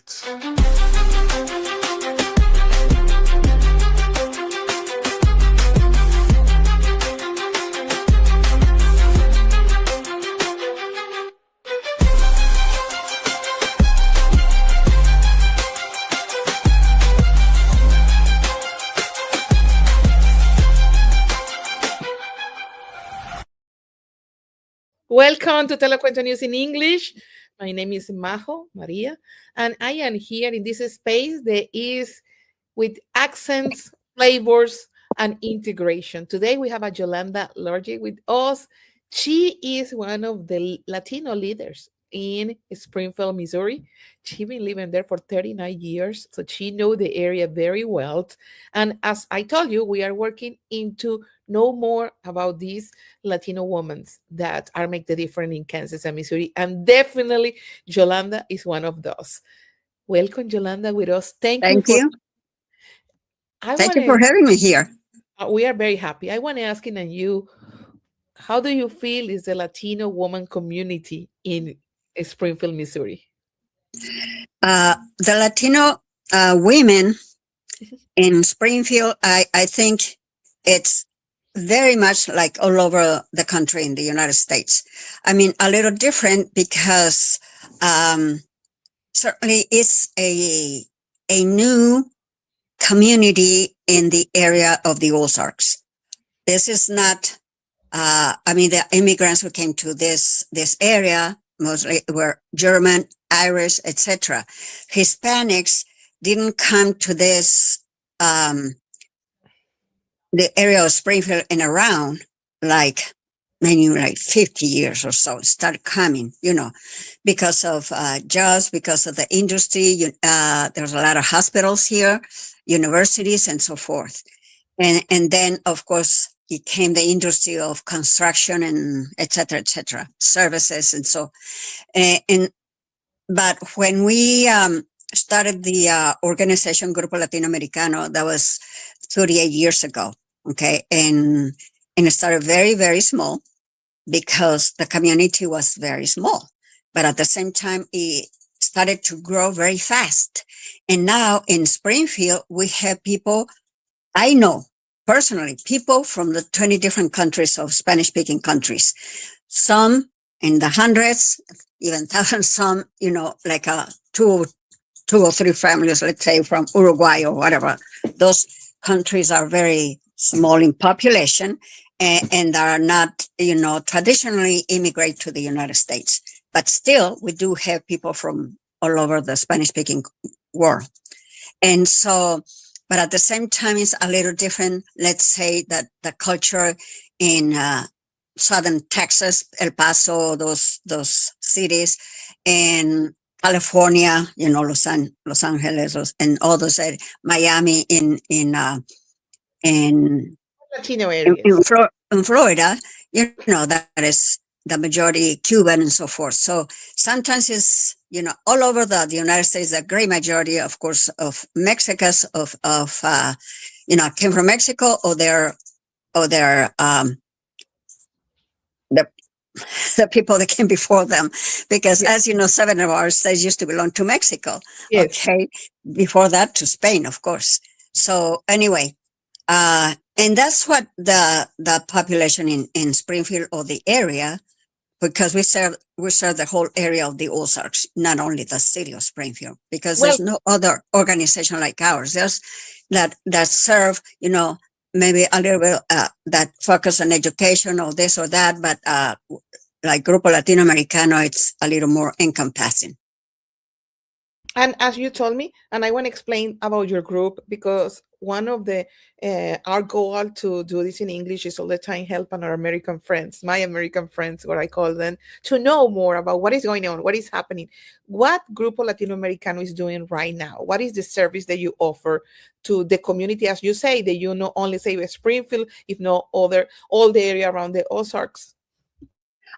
Welcome to Telecuento News in English. My name is Maria, and I am here in this space that is with accents, flavors, and integration. Today we have a Yolanda Lorgy with us. She is one of the Latino leaders in Springfield, Missouri. She's been living there for 39 years, so she knows the area very well. And as I told you, we are working into know more about these Latino women that are make the difference in Kansas and Missouri. And definitely Yolanda is one of those. Welcome, Yolanda, with us. Thank you. Thank you for having me here. We are very happy. I want to ask you, how do you feel is the Latino woman community in Springfield, Missouri? The Latino women in Springfield, I think it's very much like all over the country in the United States. I mean, a little different because certainly it's a new community in the area of the Ozarks. This is not, the immigrants who came to this area mostly were German, Irish, etc. Hispanics didn't come to this, the area of Springfield and around maybe 50 years or so, started coming, because of jobs, because of the industry. There's a lot of hospitals here, universities, and so forth. And then, of course, it came the industry of construction and et cetera, services. And so, but when we started the organization Grupo Latinoamericano, that was 38 years ago, okay? And it started very, very small because the community was very small. But at the same time, it started to grow very fast. And now in Springfield, we have people, I know personally, people from the 20 different countries of Spanish-speaking countries. Some in the hundreds, even thousands, some, like two or three families, let's say from Uruguay or whatever. Those countries are very small in population and are not, traditionally immigrate to the United States. But still, we do have people from all over the Spanish-speaking world. And so, but at the same time, it's a little different. Let's say that the culture in southern Texas, El Paso, those cities, and California, Los Angeles, and all those areas, Miami, in Latino areas. In Florida, that is the majority Cuban and so forth. So sometimes it's, all over the United States, the great majority, of course, of Mexicans came from Mexico or the people that came before them, because as you know, 7 of our states used to belong to Mexico. Yes. Okay. Before that to Spain, of course. So anyway, and that's what the population in Springfield or the area, because we serve the whole area of the Ozarks, not only the city of Springfield, because there's no other organization like ours. There's that serve, maybe a little bit that focus on education or this or that, but like Grupo Latinoamericano, it's a little more encompassing. And as you told me, and I want to explain about your group, because one of the our goal to do this in English is all the time helping our American friends, my American friends, what I call them, to know more about what is going on, what is happening, what Grupo Latinoamericano is doing right now, what is the service that you offer to the community, as you say, that you not only say Springfield, if not all the area around the Ozarks.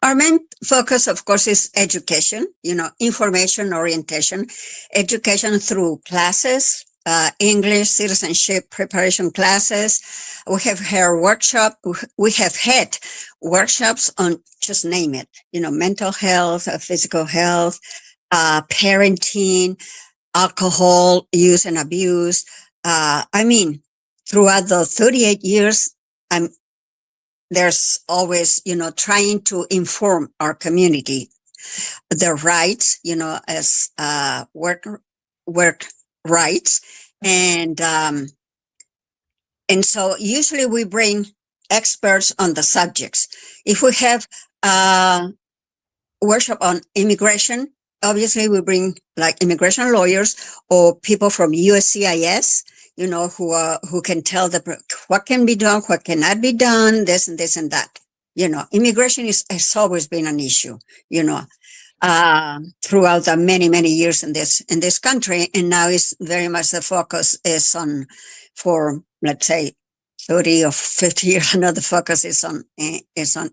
Our main focus, of course, is education, information orientation, education through classes, English, citizenship preparation classes. We have we have had workshops on, just name it, mental health, physical health, parenting, alcohol use and abuse. I mean, throughout the 38 years, I'm there's always, trying to inform our community their rights, as work rights, and so usually we bring experts on the subjects. If we have workshop on immigration, obviously we bring like immigration lawyers or people from USCIS, who can tell what can be done, what cannot be done, this and that. Immigration has always been an issue, you know, throughout the many years in this country, and now is very much the focus is on, for let's say 30 or 50 years. Another focus is on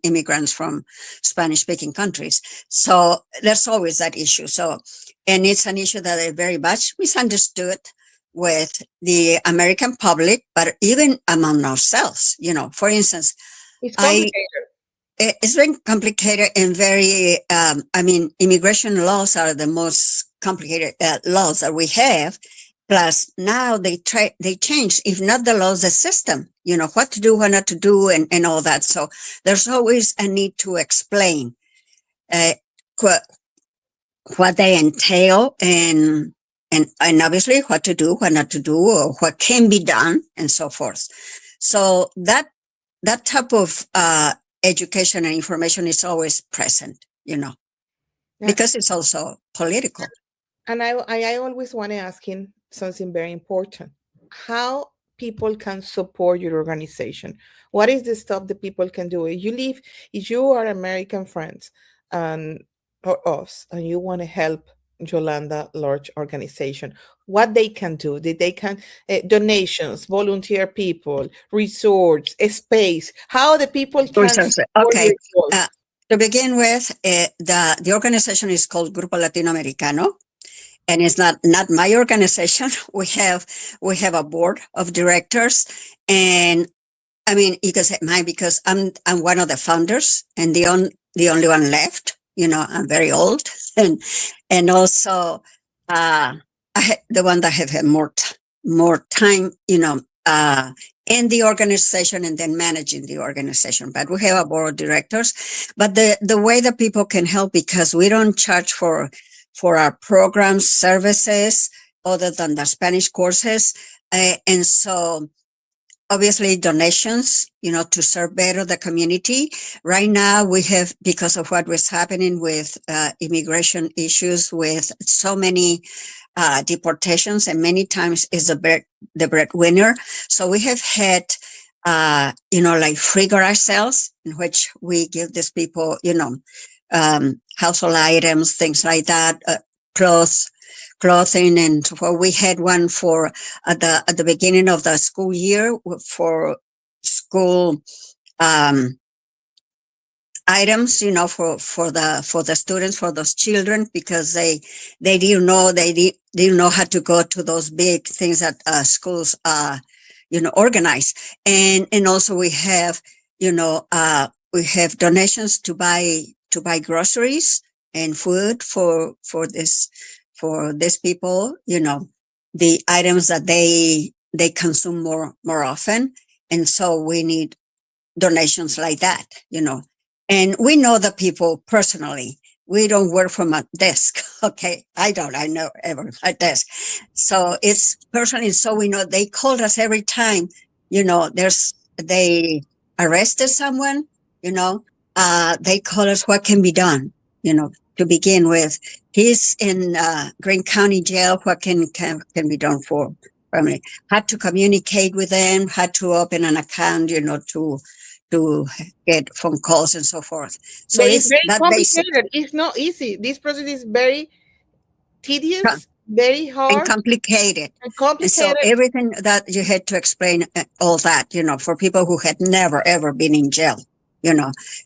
immigrants from Spanish speaking countries. So there's always that issue. So, and it's an issue that is very much misunderstood with the American public, but even among ourselves. For instance, It's I complicated. it's very complicated and very, immigration laws are the most complicated laws that we have. Plus now they change, if not the laws, the system, what to do, what not to do, and all that. So there's always a need to explain uh, what they entail, and obviously what to do, what not to do, or what can be done, and so forth. So that type of education and information is always present, Yeah. because it's also political. And I always want to ask him something very important. How people can support your organization? What is the stuff that people can do? If you are American friends and or us, and you want to help Yolanda large organization, what they can do? They can donations, volunteer people, resorts, a space. How the people can Resources. support your Okay. cause? To begin with, the organization is called Grupo Latino Americano, and it's not my organization. We have a board of directors, and I mean, you can say mine because I'm one of the founders and the only one left. I'm very old, and also the one that have had more time. In the organization and then managing the organization. But we have a board of directors. But the way that people can help, because we don't charge for our programs, services, other than the Spanish courses, and so obviously donations, to serve better the community. Right now we have, because of what was happening with immigration issues, with so many deportations, and many times is the breadwinner. So we have had, like free garage sales, in which we give these people, household items, things like that, clothes, clothing. And well, we had one for at the beginning of the school year for school items, for the students, for those children, because they didn't know how to go to those big things that schools organize. And also we have donations to buy groceries and food for these people, the items that they consume more often. And so we need donations like that, and we know the people personally. We don't work from a desk. Okay. I know ever a desk. So it's personally. So we know they called us every time, they arrested someone, they call us, what can be done, to begin with. He's in Greene County Jail. What can be done for family? Had to communicate with them, had to open an account, to get phone calls and so forth. So But it's it's very that basic complicated. It's not easy. This process is very tedious, very and hard, complicated. and And so complicated. everything that you had to explain, all that, for people who had never ever been in jail,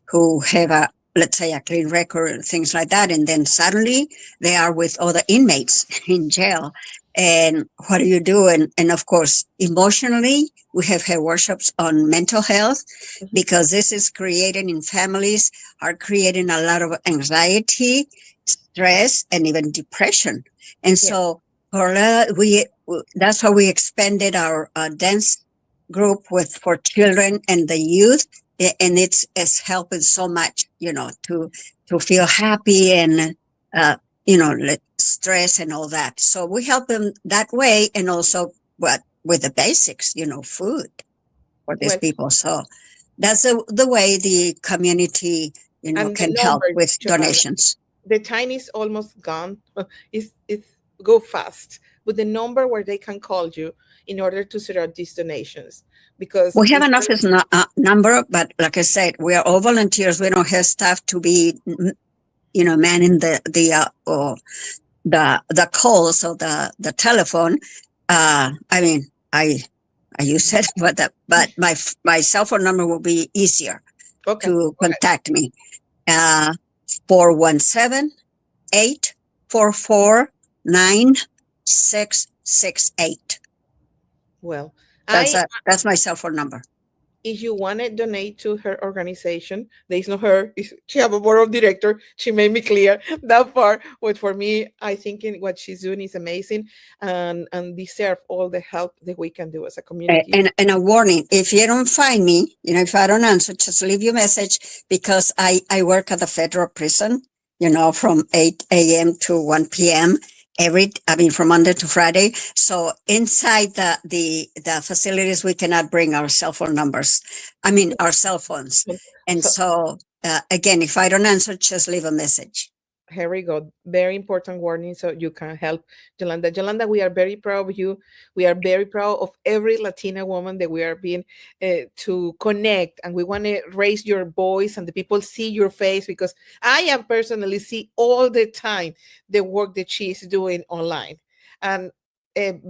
who have let's say a clean record, things like that. And then suddenly they are with other inmates in jail. And what do you do? And of course, emotionally, we have had workshops on mental health, because this is creating in families, are creating a lot of anxiety, stress, and even depression. And Yeah. so Carla, that's how we expanded our dance group with for children and the youth, and it's helping so much, to feel happy and stress and all that. So we help them that way, and also what with the basics, food for these Well, people. So that's the way the community, and the can help number, with Yolanda, donations. the time is almost gone. It's go fast with the number where they can call you in order to set up these donations because We have it's an not office number, but like I said, we are all volunteers. We don't have staff to be, manning the calls or the telephone. I mean, I use it, but my cell phone number will be easier okay. to Go ahead. contact me. Uh, 417 Well, That's I that's my cell phone number. if you want to donate to her organization, there is no her. She have a board of director. She made me clear that part. But for me, I think what she's doing is amazing, and deserve all the help that we can do as a community. And a warning, if you don't find me, if I don't answer, just leave your message, because I work at the federal prison, from 8 a.m. to 1 p.m. From Monday to Friday. So inside the facilities, we cannot bring our cell phone numbers. Our cell phones. And So so, again, if I don't answer, just leave a message. here we go. Very important warning so you can help Yolanda. Yolanda, we are very proud of you. We are very proud of every Latina woman that we are being to connect, and we want to raise your voice and the people see your face because I am personally see all the time the work that she is doing online, and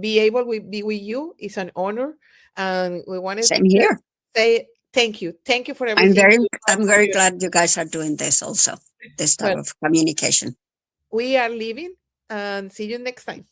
be able to be with you is an honor, and we wanted Same to here. say thank you for I'm everything very, you have I'm for very you. glad you guys are doing this also, this type Well, of communication. we are leaving and see you next time.